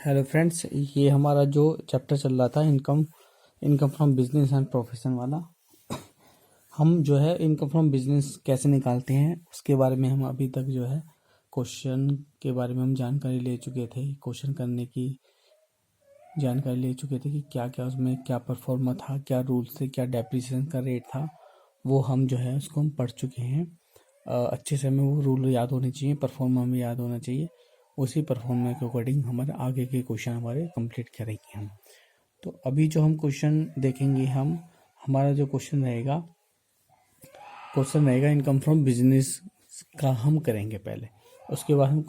Hello friends, ये हमारा जो चैप्टर चल रहा था income from business and profession वाला। हम जो है इनकम फ्रॉम बिजनेस कैसे निकालते हैं उसके बारे में हम अभी तक जो है क्वेश्चन के बारे में हम जानकारी ले चुके थे। क्वेश्चन करने की जानकारी ले चुके थे कि क्या क्या उसमें क्या परफॉर्मा था, क्या रूल्स थे, क्या डेप्रिसिएशन का रेट था, वो हम जो है उसको हम पढ़ चुके हैं। अच्छे से हमें वो रूल याद होने चाहिए, परफॉर्मा हमें याद होना चाहिए। उसी परफॉर्मा के अकॉर्डिंग हमारे आगे के क्वेश्चन हमारे कंप्लीट करेंगे हम। तो अभी जो हम क्वेश्चन देखेंगे हमारा जो क्वेश्चन रहेगा इनकम फ्रॉम बिजनेस का हम करेंगे पहले। उसके बाद हम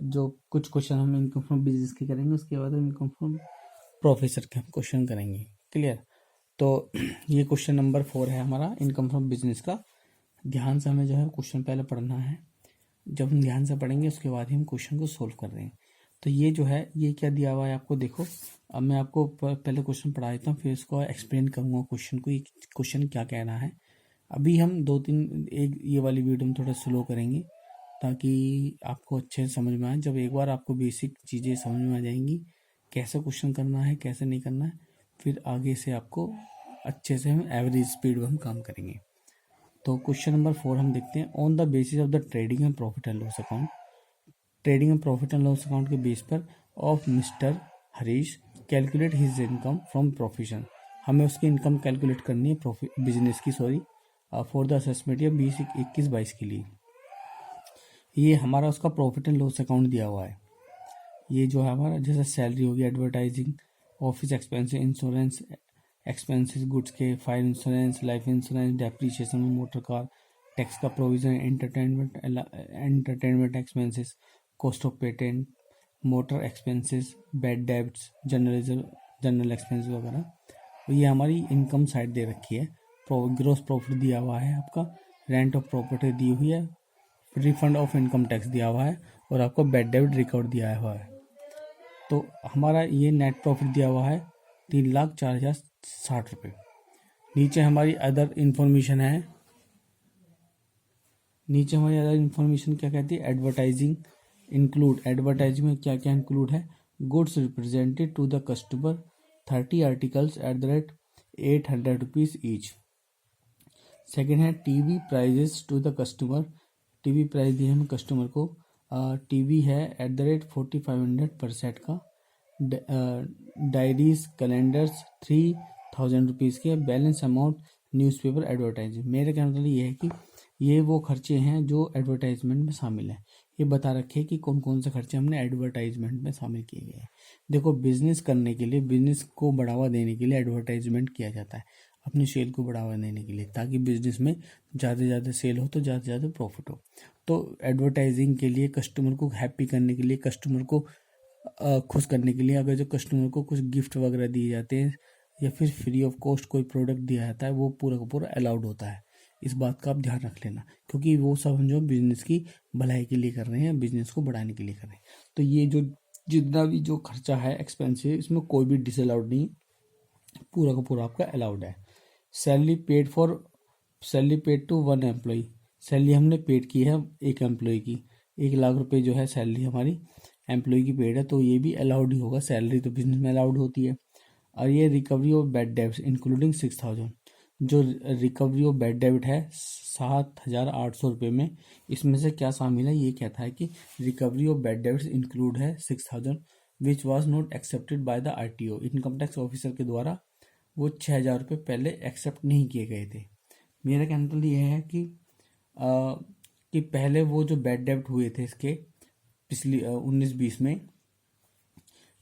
जो कुछ क्वेश्चन हम इनकम फ्रॉम बिजनेस के करेंगे, उसके बाद हम इनकम फ्रॉम प्रोफेसर के हम क्वेश्चन करेंगे। क्लियर? तो ये क्वेश्चन नंबर 4 है हमारा इनकम फ्रॉम बिजनेस का। ध्यान से हमें जो है क्वेश्चन पहले पढ़ना है। जब हम ध्यान से पढ़ेंगे उसके बाद ही हम क्वेश्चन को सोल्व कर रहे हैं। तो ये जो है ये क्या दिया हुआ है आपको, देखो। अब मैं आपको पहले क्वेश्चन पढ़ा देता हूँ, फिर इसको एक्सप्लेन करूँगा क्वेश्चन को, ये क्वेश्चन क्या कहना है। अभी हम एक ये वाली वीडियो में थोड़ा स्लो करेंगे ताकि आपको अच्छे से समझ में आए। जब एक बार आपको बेसिक चीज़ें समझ में आ जाएंगी, कैसे क्वेश्चन करना है कैसे नहीं करना है, फिर आगे से आपको अच्छे से हम एवरेज स्पीड में हम काम करेंगे। तो क्वेश्चन नंबर 4 हम देखते हैं। On the basis of the trading and profit and loss account, trading and profit and loss account के बेस पर of mister Harish calculate his income from profession. हमें उसकी इनकम कैलकुलेट करनी है बिजनेस की, फॉर द असेसमेंट ईयर 2021-22 के लिए। ये हमारा उसका प्रॉफिट एंड लॉस अकाउंट दिया हुआ है। ये जो है हमारा जैसे सैलरी होगी, advertising, office expenses, insurance expenses, goods के, fire insurance, life insurance, depreciation motor car, tax का provision, entertainment expenses, cost of patent, motor expenses, bad debts, general expenses वगैरह। तो ये हमारी इनकम साइड दे रखी है। ग्रोस प्रॉफिट दिया हुआ है आपका, रेंट ऑफ प्रॉपर्टी दी हुई है, रिफंड ऑफ इनकम टैक्स दिया हुआ है और आपको बैड डेब्ट रिकवर दिया हुआ है। तो हमारा ये नेट प्रॉफिट दिया हुआ है 3,04,060 रुपये। नीचे हमारी अदर इन्फॉर्मेशन है। नीचे हमारी अदर इन्फॉर्मेशन क्या कहती है, एडवर्टाइजिंग एडवर्टाइजिंग में क्या क्या इंक्लूड है, goods represented to the customer 30 articles at the rate 800 rupees each. Second है TV prizes to the customer, TV price दिए हमें कस्टमर को। टीवी है एट द रेट 4500 पर सेट का। डायरीज कैलेंडर्स 3000 रुपीज़ के। Balance amount newspaper advertising. मेरे कहने का मतलब ये है कि ये वो खर्चे हैं जो एडवर्टाइजमेंट में शामिल हैं। ये बता रखे हैं कि कौन कौन से खर्चे हमने एडवर्टाइजमेंट में शामिल किए गए हैं। देखो, बिजनेस करने के लिए, बिजनेस को बढ़ावा देने के लिए एडवर्टाइजमेंट किया जाता है, अपनी सेल को बढ़ावा देने के लिए, ताकि बिजनेस में ज़्यादा से ज़्यादा सेल हो तो ज़्यादा से ज़्यादा प्रॉफिट हो। तो एडवर्टाइजिंग के लिए, कस्टमर को हैप्पी करने के लिए, कस्टमर को खुश करने के लिए, अगर जो कस्टमर को कुछ गिफ्ट वगैरह दिए जाते हैं या फिर फ्री ऑफ कॉस्ट कोई प्रोडक्ट दिया जाता है, वो पूरा का पूरा अलाउड होता है। इस बात का आप ध्यान रख लेना, क्योंकि वो सब हम जो बिजनेस की भलाई के लिए कर रहे हैं, बिजनेस को बढ़ाने के लिए कर रहे हैं। तो ये जो जितना भी जो खर्चा है, एक्सपेंस है, इसमें कोई भी डिसअलाउड नहीं, पूरा का पूरा आपका अलाउड है। Salary paid to one employee, salary हमने पेड की है एक एम्प्लॉय की, 1,00,000 रुपये जो है सैलरी हमारी एम्प्लॉय की पेड है, तो ये भी अलाउड ही होगा। सैलरी तो बिजनेस में अलाउड होती है। और ये recovery of bad debts including 6,000, जो रिकवरी ऑफ बैड डेब्ट है 7,800 रुपये में, इसमें से क्या शामिल है, ये कहता है कि recovery of bad debts include है 6,000 which was not accepted by the RTO, income tax officer के द्वारा वो 6,000 रुपये पहले एक्सेप्ट नहीं किए गए थे। मेरा कहना तो ये है कि पहले वो जो बैड डेब्ट हुए थे इसके पिछली 19-20 में,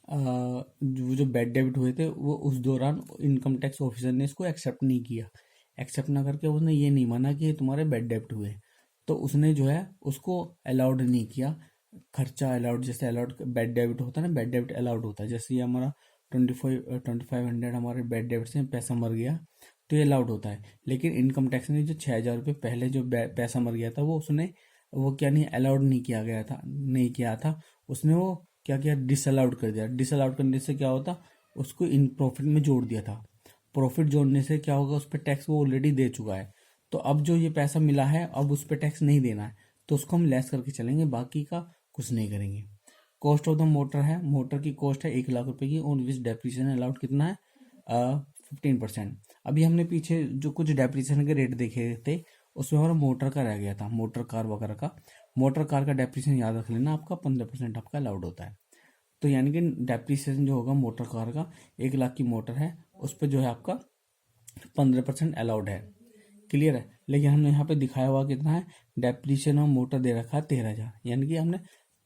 जो बैड डेब्ट हुए थे वो उस दौरान इनकम टैक्स ऑफिसर ने इसको एक्सेप्ट नहीं किया। एक्सेप्ट ना करके उसने ये नहीं माना कि तुम्हारे बैड डेब्ट हुए, तो उसने जो है उसको अलाउड नहीं किया। खर्चा अलाउड, जैसे अलाउड बैड डेब्ट होता है ना, बैड डेब्ट अलाउड होता है। जैसे ये हमारा 2500 हमारे बैड डेब्ट से पैसा मर गया तो ये अलाउड होता है। लेकिन इनकम टैक्स ने जो 6,000 रुपये पहले जो पैसा मर गया था वो क्या नहीं अलाउड नहीं किया था। उसने वो क्या किया, डिसअलाउड कर दिया। डिसअलाउड करने से क्या होता, उसको इन प्रॉफिट में जोड़ दिया था। प्रॉफिट जोड़ने से क्या होगा, उस पर टैक्स वो ऑलरेडी दे चुका है। तो अब जो ये पैसा मिला है अब उस पर टैक्स नहीं देना है, तो उसको हम लेस करके चलेंगे, बाकी का कुछ नहीं करेंगे। कॉस्ट ऑफ द मोटर है, मोटर की कॉस्ट है 1,00,000 रुपए की, ऑन विच डेप्रिसिएशन अलाउड कितना है 15%। अभी हमने पीछे जो कुछ डेप्रिसिएशन के रेट देखे थे उसमें हमारा मोटर का रह गया था, मोटर कार वगैरह का। मोटर कार का डेप्रिसिएशन याद रख लेना, आपका 15% आपका अलाउड होता है। तो यानी कि डेप्रिसिएशन जो होगा मोटर कार का, 1,00,000 की मोटर है उस पर जो है आपका 15% अलाउड है। क्लियर है। लेकिन हमने यहाँ पे दिखाया हुआ कितना है, डेप्रिसिएशन ऑफ मोटर दे रखा है 13,000, यानी कि हमने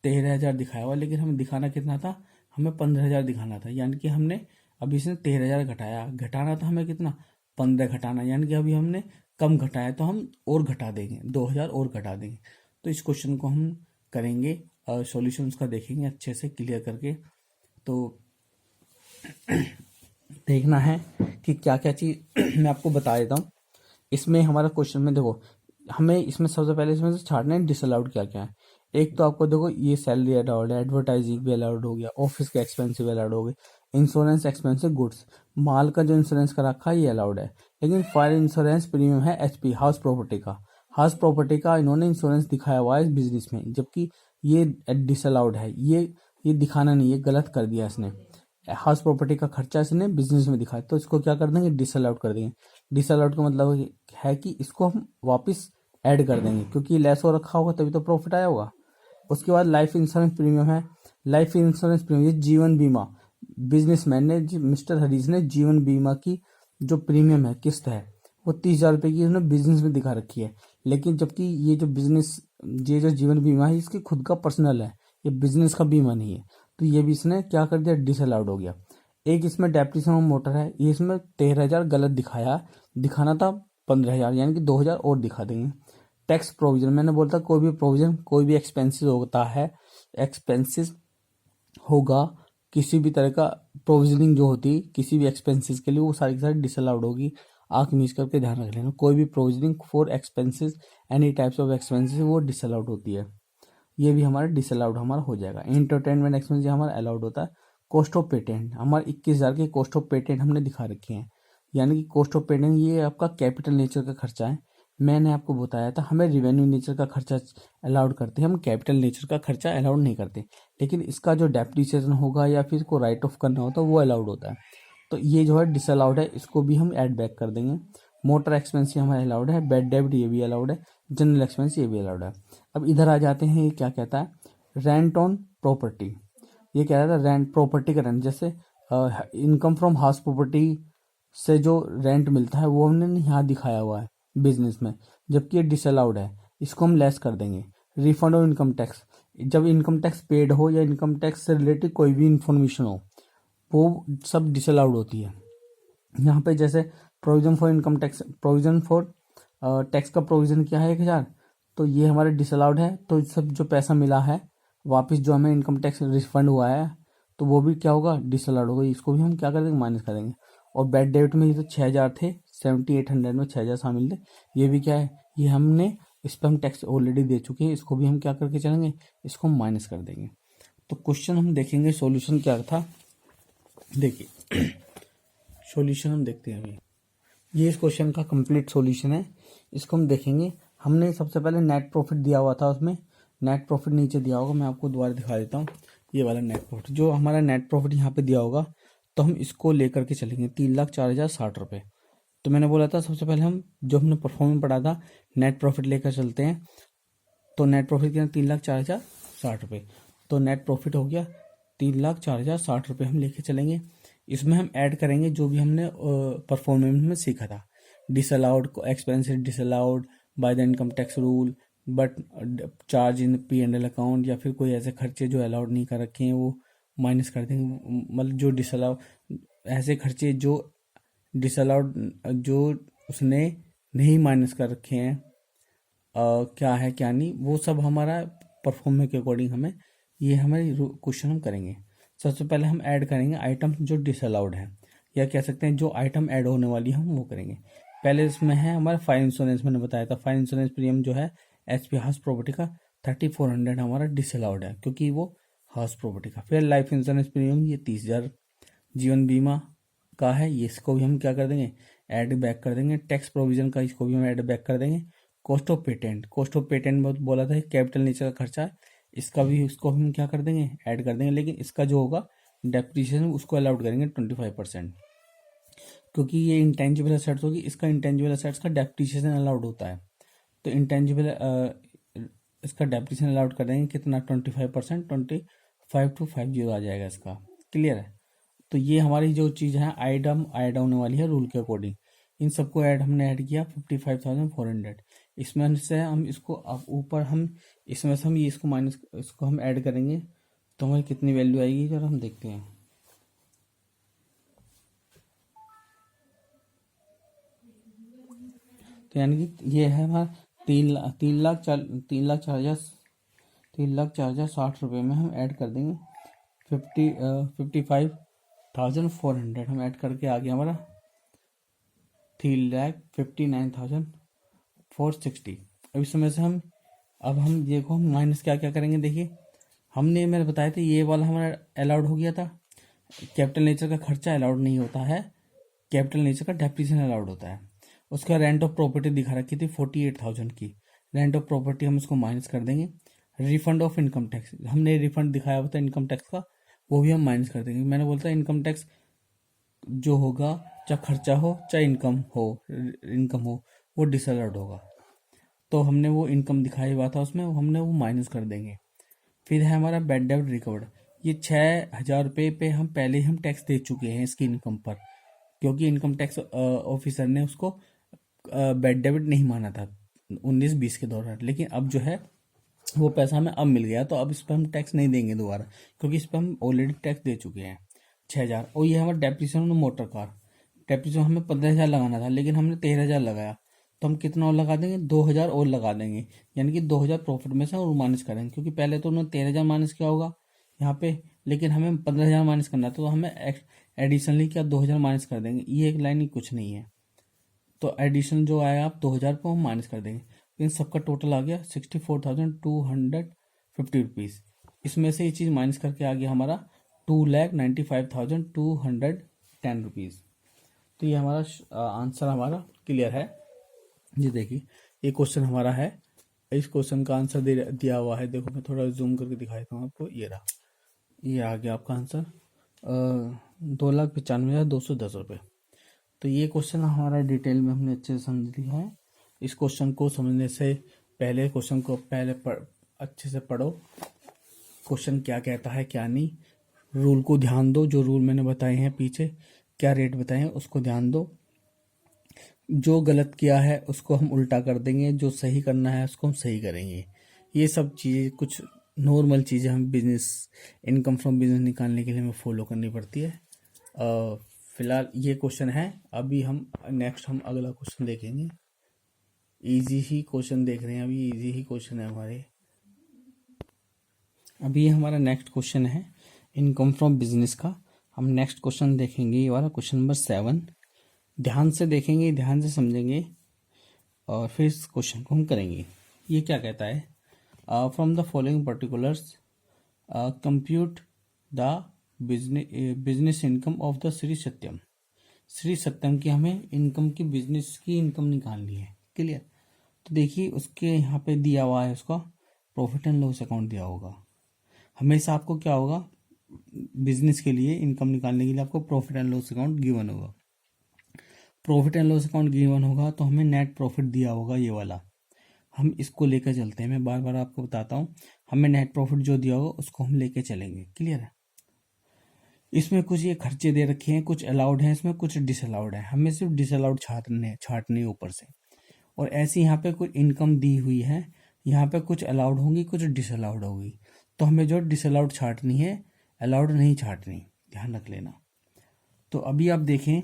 13,000 दिखाया हुआ, लेकिन हमें दिखाना कितना था, हमें 15,000 दिखाना था। यानी कि हमने अभी इसने 13,000 घटाया, घटाना था हमें कितना 15 घटाना, यानी कि अभी हमने कम घटाया तो हम और घटा देंगे, 2,000 और घटा देंगे। तो इस क्वेश्चन को हम करेंगे, सॉल्यूशन उसका देखेंगे अच्छे से क्लियर करके। तो देखना है कि क्या क्या चीज़ मैं आपको बता देता हूँ। इसमें हमारा क्वेश्चन में देखो, हमें इसमें सबसे पहले इसमें से छाड़ना है डिसअलाउड क्या क्या है। एक तो आपको देखो ये सैलरी अलाउड है, एडवर्टाइजिंग भी अलाउड हो गया, ऑफिस के एक्सपेंसिव अलाउड हो गए, इंश्योरेंस एक्सपेंसिव गुड्स, माल का जो इंश्योरेंस का रखा है ये अलाउड है। लेकिन फायर इंश्योरेंस प्रीमियम है एचपी हाउस प्रॉपर्टी का, हाउस प्रॉपर्टी का इन्होंने इंश्योरेंस दिखाया हुआ है इस बिजनेस में, जबकि ये डिसअलाउड है। ये दिखाना नहीं, ये गलत कर दिया इसने। हाउस प्रॉपर्टी का खर्चा इसने बिजनेस में दिखाया, तो इसको क्या कर देंगे, डिसअलाउड कर देंगे। डिसअलाउड का मतलब है कि इसको हम वापस ऐड कर देंगे, क्योंकि लेस हो रखा होगा तभी तो प्रॉफिट आया होगा। उसके बाद लाइफ इंश्योरेंस प्रीमियम है, लाइफ इंश्योरेंस प्रीमियम ये जीवन बीमा, बिजनेसमैन ने मिस्टर हरीश ने जीवन बीमा की जो प्रीमियम है किस्त है वो 30,000 रुपये की उसने बिजनेस में दिखा रखी है। लेकिन जबकि ये जो बिजनेस, ये जो जीवन बीमा है इसकी खुद का पर्सनल है, ये बिजनेस का बीमा नहीं है, तो ये भी इसने क्या कर दिया, डिसअलाउड हो गया। एक इसमें डेप्रिसिएशन ऑफ मोटर है, ये इसमें 13,000 गलत दिखाया, दिखाना था 15,000, यानी कि 2,000 और दिखा देंगे। टैक्स प्रोविजन, मैंने बोलता कोई भी प्रोविजन, कोई भी एक्सपेंसिस होता है, एक्सपेंसिस होगा, किसी भी तरह का प्रोविजनिंग जो होती है किसी भी एक्सपेंसिस के लिए, वो सारी की सारी डिसअलाउड होगी। आंख मीच करके ध्यान रख लेना, कोई भी provisioning for expenses, any types of expenses वो डिसअलाउड होती है। ये भी हमारा डिसअलाउड हमारा हो जाएगा। एंटरटेनमेंट एक्सपेंस हमारा अलाउड होता है। कॉस्ट ऑफ पेटेंट हमारे 21,000 के कॉस्ट ऑफ पेटेंट हमने दिखा रखे हैं, यानी कि कॉस्ट ऑफ पेटेंट ये आपका कैपिटल नेचर का खर्चा है। मैंने आपको बताया था हमें रिवेन्यू नेचर का खर्चा अलाउड करते हैं, हम कैपिटल नेचर का खर्चा अलाउड नहीं करते, लेकिन इसका जो डेप्रिसिएशन होगा या फिर इसको राइट ऑफ करना होता है वो अलाउड होता है। तो ये जो है डिसअलाउड है, इसको भी हम ऐड बैक कर देंगे। मोटर एक्सपेंस हमारा अलाउड है, बैड डेबिट ये भी अलाउड है, जनरल एक्सपेंस ये भी अलाउड है। अब इधर आ जाते हैं, ये क्या कहता है, रेंट ऑन प्रॉपर्टी। ये कह रहा था रेंट, प्रॉपर्टी का रेंट, जैसे इनकम फ्रॉम हाउस प्रॉपर्टी से जो रेंट मिलता है वो हमने यहाँ दिखाया हुआ है बिजनेस में, जबकि ये डिसअलाउड है, इसको हम लेस कर देंगे। रिफंड ऑफ इनकम टैक्स, जब इनकम टैक्स पेड हो या इनकम टैक्स से रिलेटेड कोई भी इंफॉर्मेशन हो वो सब डिसअलाउड होती है। यहाँ पे जैसे provision for income tax, provision for tax का प्रोविजन क्या है 1,000, तो ये हमारे डिसअलाउड है। तो सब जो पैसा मिला है वापस जो हमें इनकम टैक्स रिफंड हुआ है तो वो भी क्या होगा, डिसअलाउड होगा, इसको भी हम क्या कर देंगे, माइनस कर देंगे। और बैड डेबिट में ये तो 6,000 थे, 7,800 में 6,000 शामिल थे, ये भी क्या है, ये हमने इस पर हम टैक्स ऑलरेडी दे चुके हैं, इसको भी हम क्या करके चलेंगे, इसको हम माइनस कर देंगे। तो क्वेश्चन हम देखेंगे सॉल्यूशन क्या था, देखिए सॉल्यूशन हम देखते हैं अभी। ये इस क्वेश्चन का कंप्लीट सॉल्यूशन है, इसको हम देखेंगे। हमने सबसे पहले नेट प्रॉफिट दिया हुआ था, उसमें नेट प्रॉफिट नीचे दिया होगा, मैं आपको दोबारा दिखा देता हूँ। ये वाला नेट प्रॉफिट, जो हमारा नेट प्रॉफिट यहाँ पे दिया होगा, तो हम इसको लेकर के चलेंगे 3,04,060 रुपये। तो मैंने बोला था सबसे पहले हम जो हमने परफॉर्मेंस पढ़ा था नेट प्रॉफिट लेकर चलते हैं। तो नेट प्रॉफिट कितना, 3,04,060 रुपये। तो नेट प्रॉफिट हो गया 3,04,060 रुपये, हम लेके चलेंगे। इसमें हम ऐड करेंगे जो भी हमने परफॉर्मेंस में सीखा था, disallowed expenses disallowed by the income tax rule but charge in P&L account, या फिर कोई ऐसे खर्चे जो अलाउड नहीं कर रखे हैं वो माइनस कर देंगे। मतलब जो डिसअलाउड, ऐसे खर्चे जो डिसअलाउड जो उसने नहीं माइनस कर रखे हैं, क्या है क्या नहीं, वो सब हमारा परफॉर्मेंस के अकॉर्डिंग हमें ये हमारी क्वेश्चन हम करेंगे। सबसे पहले हम ऐड करेंगे आइटम जो डिसअलाउड है, या कह सकते हैं जो आइटम ऐड होने वाली है हम वो करेंगे। पहले इसमें है हमारा फायर इंश्योरेंस, मैंने बताया था फायर इंश्योरेंस प्रीमियम जो है HP हाउस प्रॉपर्टी का 3,400 हमारा डिसअलाउड है क्योंकि वो हाउस प्रॉपर्टी का। फिर लाइफ इंश्योरेंस प्रीमियम ये 30,000 जीवन बीमा का है, ये इसको भी हम क्या कर देंगे, ऐड बैक कर देंगे। टैक्स प्रोविजन का इसको भी हम ऐड बैक कर देंगे। Cost of patent, cost of patent बोला था कैपिटल नेचर का खर्चा है, इसका भी उसको हम क्या कर देंगे, ऐड कर देंगे, लेकिन इसका जो होगा डेप्रिसिएशन उसको अलाउड करेंगे 25%, क्योंकि ये इंटेंजिबल एसेट्स होगी, इसका इंटेंजिबल एसेट्स का डेप्रिसिएशन अलाउड होता है। तो इंटेंजिबल इसका डेप्रिसिएशन अलाउड कर देंगे कितना, 25%, 25,250 आ जाएगा इसका। क्लियर है। तो ये हमारी जो चीज़ है ऐड होने वाली है रूल के अकॉर्डिंग। इन सबको हमने ऐड किया 55,400। इसमें से हम इसको अब ऊपर हम इसमें से हम ये इसको माइनस इसको हम ऐड करेंगे तो हमें कितनी वैल्यू आएगी, जरा हम देखते हैं। तो यानी कि ये है हमारा 3,04,060 रुपये में हम ऐड कर देंगे 55,400 हम ऐड करके आ गया हमारा 3,59,460। अब इस समय से हम देखो हम माइनस क्या क्या करेंगे। देखिए हमने मैंने बताया था ये वाला हमारा अलाउड हो गया था, कैपिटल नेचर का खर्चा अलाउड नहीं होता है, कैपिटल नेचर का डेप्रिसिएशन अलाउड होता है। उसका रेंट ऑफ प्रॉपर्टी दिखा रखी थी 48,000 की, रेंट ऑफ प्रॉपर्टी हम उसको माइनस कर देंगे। रिफंड ऑफ इनकम टैक्स हमने रिफंड दिखाया होता है इनकम टैक्स का, वो भी हम माइनस कर देंगे। मैंने बोलता इनकम टैक्स जो होगा चाहे खर्चा हो चाहे इनकम हो वो डिसअलाउड होगा। तो हमने वो इनकम दिखाया हुआ था उसमें, हमने वो माइनस कर देंगे। फिर है हमारा बैड डेब्ट रिकवर्ड, ये 6,000 रुपये पे हम पहले हम टैक्स दे चुके हैं इसकी इनकम पर, क्योंकि इनकम टैक्स ऑफिसर ने उसको बैड डेबिट नहीं माना था 19-20 के दौरान। लेकिन अब जो है वो पैसा हमें अब मिल गया, तो अब इस पर हम टैक्स नहीं देंगे दोबारा, क्योंकि इस पर हम ऑलरेडी टैक्स दे चुके हैं 6,000। और ये हमारा डेप्रिसिएशन मोटर कार, डेप्रिसिएशन हमें 15,000 लगाना था लेकिन हमने 13,000 लगाया, तो हम कितना और लगा देंगे, 2,000 और लगा देंगे, यानी कि 2,000 प्रॉफिट में से और माइनस करेंगे, क्योंकि पहले तो उन्होंने 13,000 माइनस किया होगा यहाँ पे, लेकिन हमें 15,000 माइनस करना है, तो हमें एडिशनली क्या 2,000 माइनस कर देंगे। ये एक लाइन ही कुछ नहीं है, तो एडिशन जो आया आप 2,000 को हम माइनस कर देंगे। इन सबका टोटल आ गया 64,250 रुपीज़। इसमें से ये चीज़ माइनस करके आ गया हमारा 2,95,210 रुपीज़। तो ये हमारा आंसर हमारा क्लियर है। ये देखिए ये क्वेश्चन हमारा है, इस क्वेश्चन का आंसर दिया हुआ है। देखो मैं थोड़ा जूम करके दिखाता हूँ आपको, ये रहा, ये आ गया आपका आंसर 2,95,210 रुपये। तो ये क्वेश्चन हमारा डिटेल में हमने अच्छे से समझ लिया है। इस क्वेश्चन को समझने से पहले क्वेश्चन को अच्छे से पढ़ो, क्वेश्चन क्या कहता है क्या नहीं, रूल को ध्यान दो, जो रूल मैंने बताए हैं पीछे क्या रेट बताए हैं उसको ध्यान दो, जो गलत किया है उसको हम उल्टा कर देंगे, जो सही करना है उसको हम सही करेंगे। ये सब चीज़ें कुछ नॉर्मल चीज़ें हम बिजनेस इनकम फ्रॉम बिजनेस निकालने के लिए हमें फॉलो करनी पड़ती है। फिलहाल ये क्वेश्चन है, अभी हम नेक्स्ट हम अगला क्वेश्चन देखेंगे। इजी ही क्वेश्चन देख रहे हैं, अभी इजी ही क्वेश्चन है हमारे। अभी हमारा नेक्स्ट क्वेश्चन है इनकम फ्रॉम बिजनेस का। हम नेक्स्ट क्वेश्चन देखेंगे, ये वाला क्वेश्चन नंबर 7। ध्यान से देखेंगे, ध्यान से समझेंगे और फिर इस क्वेश्चन को हम करेंगे। ये क्या कहता है, from the following particulars compute the business income of the Shri Satyam. Shri Satyam की हमें इनकम की बिजनेस की इनकम निकालनी है। क्लियर। तो देखिए उसके यहाँ पे दिया हुआ है, उसका प्रॉफिट एंड लॉस अकाउंट दिया होगा। हमेशा आपको क्या होगा, बिजनेस के लिए इनकम निकालने के लिए आपको profit and loss account given होगा। Profit and loss account given होगा तो हमें नेट प्रॉफिट दिया होगा, ये वाला। हम इसको लेकर चलते हैं, मैं बार बार आपको बताता हूँ, हमें नेट प्रॉफिट जो दिया होगा उसको हम लेके चलेंगे। क्लियर है। इसमें कुछ ये खर्चे दे रखे हैं, कुछ अलाउड हैं इसमें, कुछ डिसअलाउड है। हमें सिर्फ डिसअलाउड छाटने ऊपर से। और ऐसी यहाँ पे कुछ इनकम दी हुई है, यहाँ पे कुछ अलाउड होंगी कुछ डिसअलाउड होगी, तो हमें जो डिसअलाउड छाटनी है, अलाउड नहीं छाटनी, ध्यान रख लेना। तो अभी आप देखें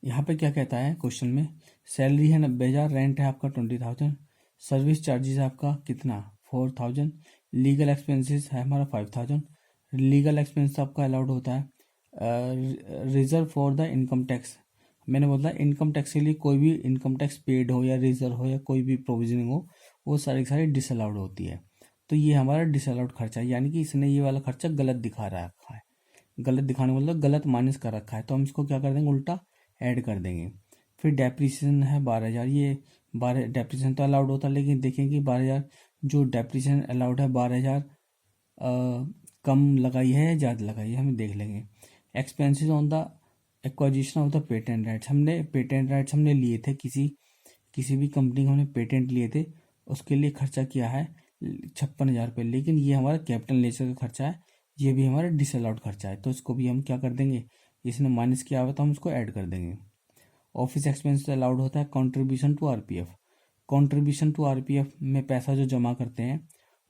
यहाँ पे क्या कहता है क्वेश्चन में, सैलरी है 90,000, रेंट है आपका 20,000, सर्विस चार्जेस है आपका कितना 4,000, लीगल एक्सपेंसेस है हमारा 5,000। लीगल एक्सपेंस आपका अलाउड होता है। Reserve for the income tax, मैंने बोला इनकम टैक्स के लिए कोई भी इनकम टैक्स पेड हो या रिजर्व हो या कोई भी प्रोविजनिंग हो, वो सारी की सारी डिसअलाउड होती है। तो ये हमारा डिसअलाउड खर्चा है, यानी कि इसने ये वाला खर्चा गलत दिखा रखा है। गलत दिखाने मतलब गलत माइनस कर रखा है, तो हम इसको क्या कर देंगे, उल्टा ऐड कर देंगे। फिर डेप्रिसिएशन है 12,000, ये 12 डेप्रिसिएशन तो अलाउड होता है, लेकिन देखें कि 12,000 जो डेप्रिसिएशन अलाउड है 12,000 कम लगाई है या ज़्यादा लगाई है, हम देख लेंगे। Expenses on the acquisition of the patent rights, हमने पेटेंट राइट्स हमने लिए थे, किसी भी कंपनी को हमने पेटेंट लिए थे, उसके लिए खर्चा किया है 56,000 रुपये, लेकिन ये हमारा कैपिटल नेचर का खर्चा है, ये भी हमारा डिसअलाउड खर्चा है, तो इसको भी हम क्या कर देंगे, इसने माइनस किया हुआ तो हम इसको ऐड कर देंगे। ऑफिस एक्सपेंस अलाउड होता है contribution to RPF, contribution to RPF में पैसा जो जमा करते हैं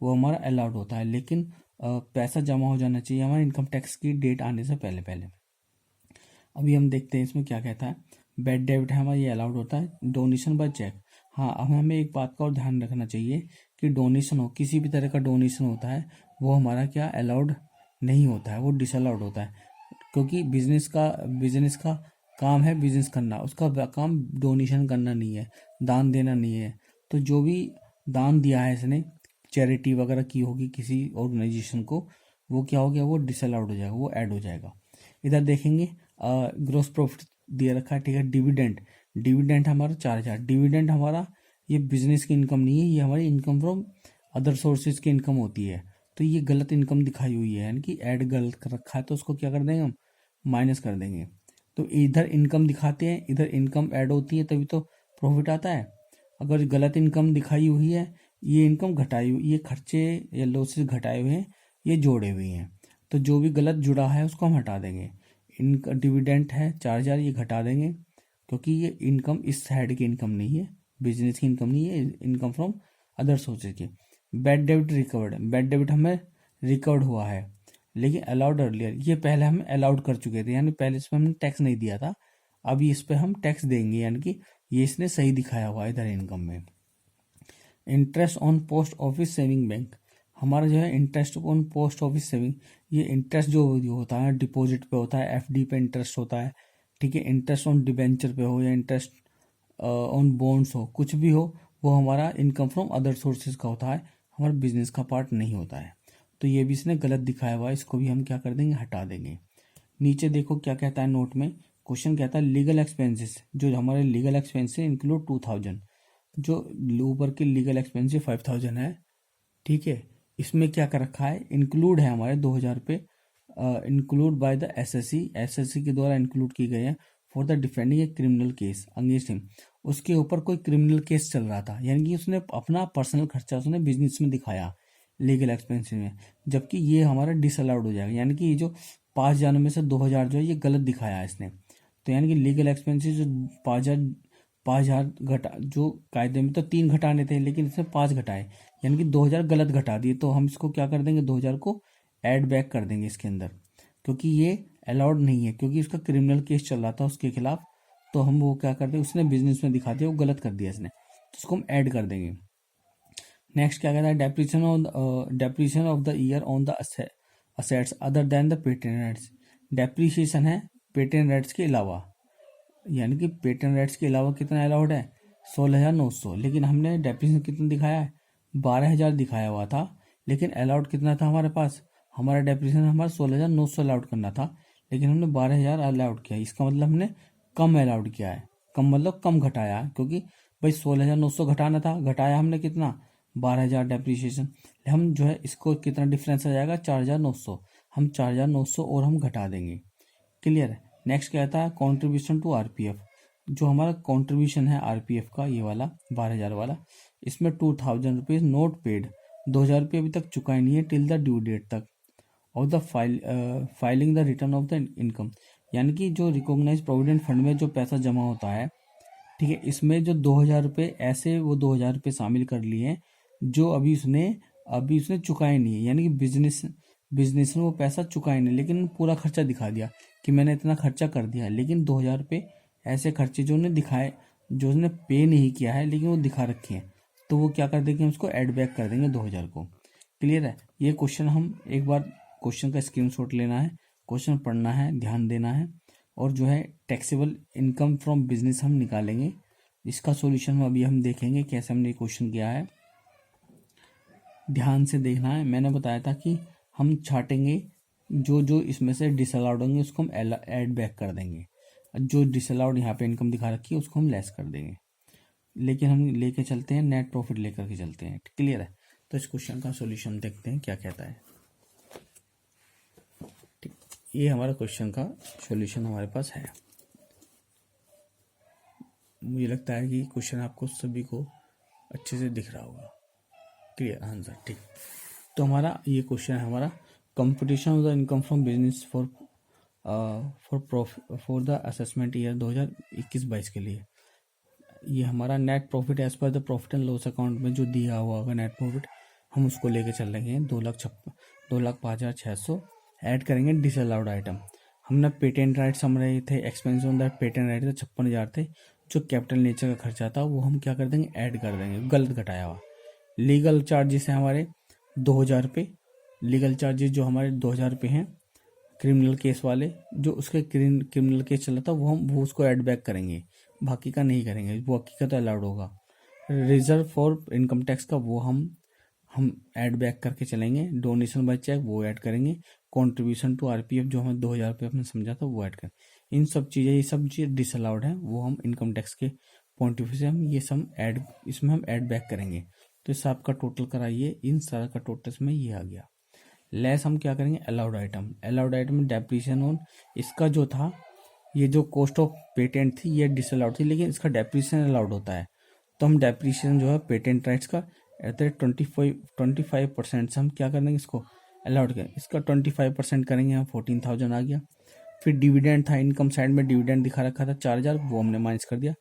वो हमारा अलाउड होता है, लेकिन पैसा जमा हो जाना चाहिए हमारे इनकम टैक्स की डेट आने से पहले पहले। अभी हम देखते हैं इसमें क्या कहता है। बैड डेबिट है हमारा, ये अलाउड होता है। डोनेशन बाय चेक, हाँ अब हमें एक बात का और ध्यान रखना चाहिए कि डोनेशन हो, किसी भी तरह का डोनेशन होता है वो हमारा क्या अलाउड नहीं होता है, वो डिसअलाउड होता है, क्योंकि बिजनेस का काम है बिजनेस करना, उसका काम डोनेशन करना नहीं है, दान देना नहीं है। तो जो भी दान दिया है इसने, चैरिटी वगैरह की होगी किसी ऑर्गेनाइजेशन को, वो क्या हो गया, वो डिसअलाउड हो जाएगा, वो ऐड हो जाएगा। इधर देखेंगे ग्रोस प्रॉफिट दिया रखा है, ठीक है। डिविडेंड हमारा 4,000, डिविडेंड हमारा ये बिजनेस की इनकम नहीं है, ये हमारी इनकम फ्रॉम अदर सोर्सेज की इनकम होती है, तो ये गलत इनकम दिखाई हुई है, यानी कि ऐड गलत कर रखा है, तो उसको क्या कर देंगे हम, माइनस कर देंगे। तो इधर इनकम दिखाते हैं, इधर इनकम ऐड होती है, तभी तो प्रॉफिट आता है। अगर गलत इनकम दिखाई हुई है, ये इनकम घटाई हुई, ये खर्चे या लॉसेस घटाए हुए हैं, ये जोड़े हुए हैं, तो जो भी गलत जुड़ा है उसको हम हटा देंगे। इनका डिविडेंड है 4,000, ये घटा देंगे, क्योंकि ये इनकम इस साइड की इनकम नहीं है, बिजनेस की इनकम नहीं है, इनकम फ्रॉम अदर सोर्सेज की। Bad debit recovered, bad debit हमें रिकवर्ड हुआ है, लेकिन अलाउड अर्लियर, ये पहले हम अलाउड कर चुके थे, यानी पहले इस पर हमने टैक्स नहीं दिया था, अभी इस पर हम टैक्स देंगे, यानी कि ये इसने सही दिखाया हुआ है इधर इनकम में। Interest on post office saving bank, हमारा जो है interest on post office saving, ये इंटरेस्ट जो होता है डिपॉजिट पे होता है, एफडी पे इंटरेस्ट होता है, ठीक है। इंटरेस्ट ऑन डिबेंचर पे हो या इंटरेस्ट ऑन बॉन्ड्स हो, कुछ भी हो, वो हमारा इनकम फ्रॉम अदर सोर्सेज का होता है, हमारा बिजनेस का पार्ट नहीं होता है, तो ये भी इसने गलत दिखाया हुआ है, इसको भी हम क्या कर देंगे, हटा देंगे। नीचे देखो क्या कहता है नोट में, क्वेश्चन कहता है लीगल एक्सपेंसेस, जो हमारे लीगल एक्सपेंसेस इंक्लूड 2,000, जो ऊपर के लीगल एक्सपेंसेस 5,000 है, ठीक है। इसमें क्या कर रखा है, इंक्लूड है हमारे 2,000 रुपये, इंक्लूड बाय द एसएससी के द्वारा इंक्लूड की गए हैं for the defending a criminal case against him, उसके ऊपर कोई क्रिमिनल केस चल रहा था, यानी कि उसने अपना पर्सनल खर्चा उसने बिजनेस में दिखाया लीगल एक्सपेंसेस में, जबकि ये हमारा डिसअलाउड हो जाएगा, यानी कि ये जो 5,000 में से 2,000 जो है ये गलत दिखाया है इसने, तो यानी कि लीगल एक्सपेंसेस जो 5,000 घटा, जो कायदे में तो 3 घटाने थे, लेकिन इसने 5 घटाए, यानी कि 2,000 गलत घटा दिए, तो हम इसको क्या कर देंगे, 2,000 को ऐड बैक कर देंगे इसके अंदर, क्योंकि ये अलाउड नहीं है, क्योंकि उसका क्रिमिनल केस चल रहा था उसके खिलाफ, तो हम वो क्या कर दें, उसने बिजनेस में दिखा दिया, वो गलत कर दिया इसने, तो उसको हम ऐड कर देंगे। नेक्स्ट क्या कहता है, depreciation of the year on the assets other than the patent rights, depreciation है पेटेंट राइट्स के अलावा, यानी कि पेटेंट राइट्स के अलावा कितना अलाउड है, 16,900, लेकिन हमने डेप्रिसिएशन कितना दिखाया है, 12,000 दिखाया हुआ था, लेकिन अलाउड कितना था हमारे पास, हमारा डेप्रिसिएशन हमारा 16,900 अलाउड करना था, लेकिन हमने 12,000 अलाउड किया, इसका मतलब हमने कम अलाउड किया है, कम मतलब कम घटाया, क्योंकि भाई 16,900 घटाना था, घटाया हमने कितना, 12,000 डेप्रिसिएशन, हम जो है इसको कितना डिफरेंस आ जाएगा, 4,900, हम 4,900 और हम घटा देंगे, क्लियर है। नेक्स्ट क्या आता है, कॉन्ट्रीब्यूशन टू आरपीएफ, जो हमारा कॉन्ट्रीब्यूशन है आरपीएफ का, ये वाला 12,000 वाला, इसमें 2,000 रुपीज नोट पेड, 2,000 रुपये अभी तक चुकाए नहीं है टिल द ड्यू डेट तक, और the filing the return of the income, यानी कि जो रिकॉग्नाइज प्रोविडेंट फंड में जो पैसा जमा होता है, ठीक है, इसमें जो 2,000 रुपये ऐसे वो 2,000 रुपये शामिल कर लिए हैं, जो अभी उसने चुकाए नहीं है, यानी कि बिजनेस में वो पैसा चुकाए नहीं, लेकिन पूरा खर्चा दिखा दिया कि मैंने इतना खर्चा कर दिया है, लेकिन 2,000 रुपये ऐसे खर्चे जो उन्हें दिखाए, जो उसने पे नहीं किया है, लेकिन वो दिखा रखे हैं, तो वो क्या कर देंगे, हम उसको ऐड बैक कर देंगे 2,000 को, क्लियर है। ये क्वेश्चन हम एक बार क्वेश्चन का स्क्रीनशॉट लेना है, क्वेश्चन पढ़ना है, ध्यान देना है, और जो है टैक्सेबल इनकम फ्रॉम बिजनेस हम निकालेंगे, इसका सॉल्यूशन अभी हम देखेंगे कैसे हमने क्वेश्चन किया है, ध्यान से देखना है। मैंने बताया था कि हम छाटेंगे, जो जो इसमें से डिसअलाउड होंगे उसको हम ऐड बैक कर देंगे, जो डिसअलाउड यहाँ पे इनकम दिखा रखी है उसको हम लेस कर देंगे, लेकिन हम लेके चलते हैं नेट प्रॉफिट लेकर के चलते हैं, क्लियर है। तो इस क्वेश्चन का सॉल्यूशन देखते हैं क्या कहता है। ठीक, ये हमारा क्वेश्चन का सॉल्यूशन हमारे पास है। मुझे लगता है कि क्वेश्चन आपको सभी को अच्छे से दिख रहा होगा। Clear answer. ठीक, तो हमारा ये क्वेश्चन है हमारा computation of the income from business for the assessment year 2021-22 के लिए। ये हमारा net profit as per the profit and loss account में जो दिया हुआ होगा नेट प्रॉफिट, हम उसको लेके चल रहे हैं 2,05,600 ऐड करेंगे डिसअलाउड आइटम। हमने पेटेंट राइट्स हम रहे थे, expense on that patent right थे 56,000 थे। जो कैपिटल नेचर का खर्चा था वो हम क्या कर देंगे, ऐड कर देंगे, गलत घटाया हुआ। लीगल चार्जेस हैं हमारे 2,000 रुपये। लीगल चार्जेस जो हमारे 2,000 रुपये हैं, क्रिमिनल केस वाले जो उसके क्रिमिनल केस चला था वो उसको ऐड बैक करेंगे, बाकी का नहीं करेंगे, वो बाकी का तो अलाउड होगा। रिजर्व फॉर इनकम टैक्स का वो हम ऐड बैक करके चलेंगे। डोनेशन बाय चेक वो ऐड करेंगे। कंट्रीब्यूशन टू आरपीएफ जो हमें 2,000 रुपये आपने समझा था वो ऐड करें। इन सब चीज़ें, ये सब चीज़ डिसअलाउड है, वो हम इनकम टैक्स के पॉइंट ऑफ व्यू से हम ये सब ऐड, इसमें हम ऐड बैक करेंगे। तो इस आपका टोटल कराइए, इन सारा का टोटल इसमें ये आ गया। लेस हम क्या करेंगे, अलाउड आइटम। अलाउड आइटम में डेप्रीशिएशन ऑन, इसका जो था ये जो कॉस्ट ऑफ पेटेंट थी ये डिसअलाउड थी, लेकिन इसका डेप्रीशिएशन अलाउड होता है। तो हम डेप्रीशिएशन जो है पेटेंट राइट्स का 25% से हम क्या कर देंगे, इसको अलाउड करें। इसका 25% करेंगे हम, 14,000 आ गया। फिर डिविडेंड था, इनकम साइड में डिविडेंड दिखा रखा था 4,000, वो हमने माइनस कर दिया।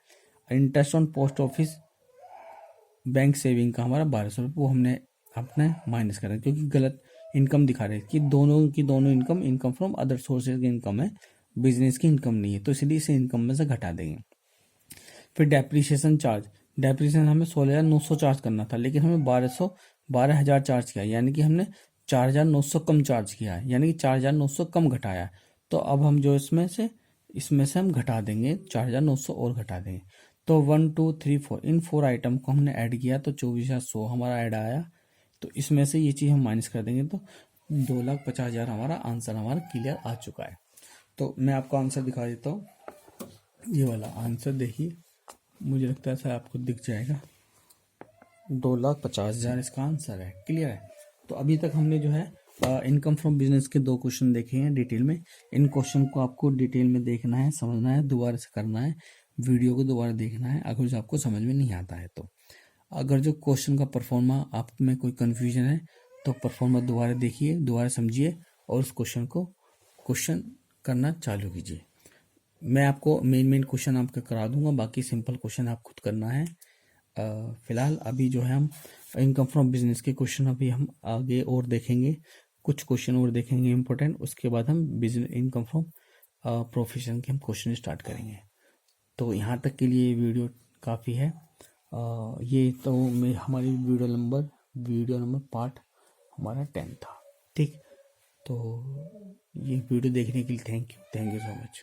Interest on post office bank saving का हमारा 1,200 रुपये, वो हमने अपने माइनस कर दिया, क्योंकि गलत इनकम दिखा रहे कि दोनों इनकम फ्रॉम अदर सोर्सेज की इनकम है, बिजनेस की इनकम नहीं है, तो इसलिए इसे इनकम में से घटा देंगे। फिर डेप्रीशिएशन चार्ज, डेप्रीशिएशन हमें 16,900 चार्ज करना था, लेकिन हमें 12,000 चार्ज किया, यानी कि हमने 4,900 कम चार्ज किया है, यानी कि 4,900 कम घटाया। तो अब हम जो इसमें से हम घटा देंगे 4,900 और घटा देंगे। तो 1 2 3 4 इन 4 आइटम को हमने ऐड किया तो 24,100 हमारा ऐड आया। तो इसमें से ये चीज़ हम माइनस कर देंगे तो 2,50,000 हमारा आंसर हमारा क्लियर आ चुका है। तो मैं आपको आंसर दिखा देता हूँ, ये वाला आंसर देखिए, मुझे लगता है सर आपको दिख जाएगा। 2,50,000 इसका आंसर है। क्लियर है। तो अभी तक हमने जो है इनकम फ्रॉम बिजनेस के 2 क्वेश्चन देखे हैं डिटेल में। इन क्वेश्चन को आपको डिटेल में देखना है, समझना है, दोबारा से करना है, वीडियो को दोबारा देखना है अगर जो आपको समझ में नहीं आता है तो। अगर जो क्वेश्चन का परफॉर्मा आप में कोई कन्फ्यूजन है तो परफॉर्मा दोबारा देखिए, दोबारा समझिए और उस क्वेश्चन करना चालू कीजिए। मैं आपको मेन क्वेश्चन आपका करा दूंगा, बाकी सिंपल क्वेश्चन आप खुद करना है। फिलहाल अभी जो है हम इनकम फ्रॉम बिजनेस के क्वेश्चन अभी हम आगे और देखेंगे, कुछ क्वेश्चन और देखेंगे इंपॉर्टेंट, उसके बाद हम बिजनेस इनकम फ्रॉम प्रोफेशन के हम क्वेश्चन स्टार्ट करेंगे। तो यहाँ तक के लिए वीडियो काफ़ी है। ये तो हमारी वीडियो नंबर पार्ट हमारा 10 था। ठीक, तो ये वीडियो देखने के लिए थैंक यू सो मच।